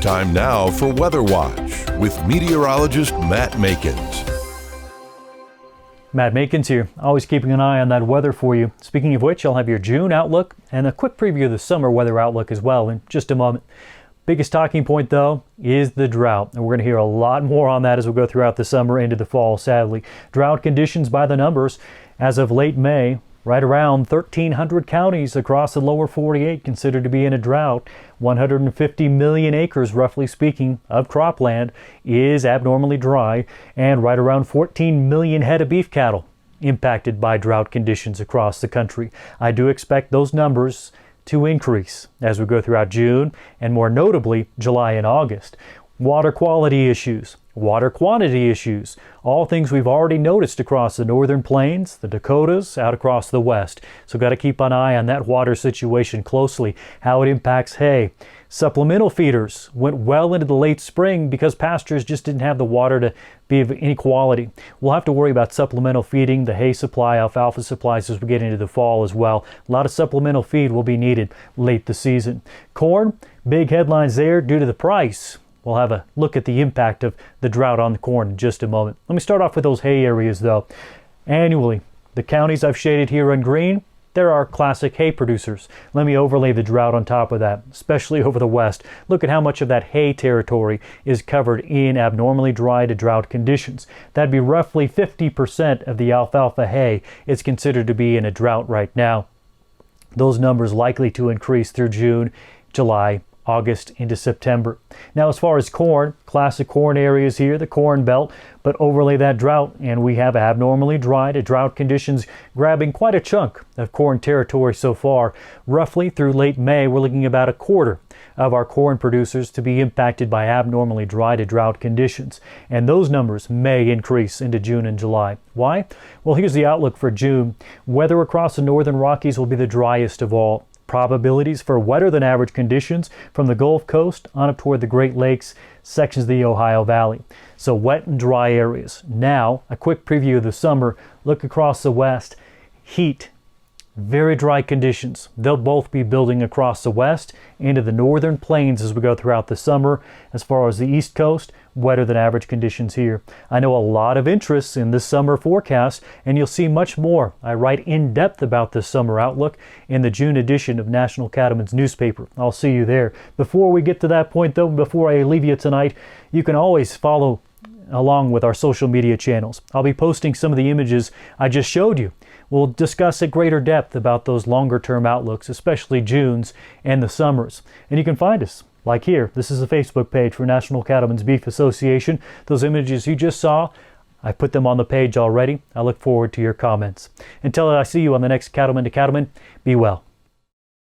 Time now for Weather Watch with meteorologist Matt Makens. Matt Makens here, always keeping an eye on that weather for you. Speaking of which, I'll have your June outlook and a quick preview of the summer weather outlook as well in just a moment. Biggest talking point though is the drought, and we're going to hear a lot more on that as we go throughout the summer into the fall, sadly. Drought conditions by the numbers as of late May. Right around 1,300 counties across the lower 48 considered to be in a drought. 150 million acres, roughly speaking, of cropland is abnormally dry, and right around 14 million head of beef cattle impacted by drought conditions across the country. I do expect those numbers to increase as we go throughout June and more notably July and August. Water quality issues, water quantity issues, all things we've already noticed across the northern plains, the Dakotas, out across the west. So got to keep an eye on that water situation closely, how it impacts hay. Supplemental feeders went well into the late spring because pastures just didn't have the water to be of any quality. We'll have to worry about supplemental feeding, the hay supply, alfalfa supplies as we get into the fall as well. A lot of supplemental feed will be needed late the season. Corn, big headlines there due to the price. We'll have a look at the impact of the drought on the corn in just a moment. Let me start off with those hay areas though. Annually, the counties I've shaded here in green, there are classic hay producers. Let me overlay the drought on top of that, especially over the west. Look at how much of that hay territory is covered in abnormally dry to drought conditions. That'd be roughly 50% of the alfalfa hay is considered to be in a drought right now. Those numbers likely to increase through June, July, August into September. Now as far as corn, classic corn areas here, the Corn Belt, but overlay that drought and we have abnormally dry to drought conditions grabbing quite a chunk of corn territory so far. Roughly through late May, we're looking about a quarter of our corn producers to be impacted by abnormally dry to drought conditions. And those numbers may increase into June and July. Why? Well, here's the outlook for June. Weather across the northern Rockies will be the driest of all. Probabilities for wetter than average conditions from the Gulf Coast on up toward the Great Lakes, sections of the Ohio Valley. So wet and dry areas. Now, a quick preview of the summer. Look across the west. Heat. Very dry conditions. They'll both be building across the west into the northern plains as we go throughout the summer. As far as the east coast, wetter than average conditions here. I know a lot of interest in this summer forecast, and you'll see much more. I write in depth about this summer outlook in the June edition of National Cattlemen's newspaper. I'll see you there. Before we get to that point though, before I leave you tonight, you can always follow along with our social media channels. I'll be posting some of the images I just showed you. We'll discuss at greater depth about those longer term outlooks, especially June's and the summers. And you can find us, like here. This is the Facebook page for National Cattlemen's Beef Association. Those images you just saw, I put them on the page already. I look forward to your comments. Until I see you on the next Cattleman to Cattleman, be well.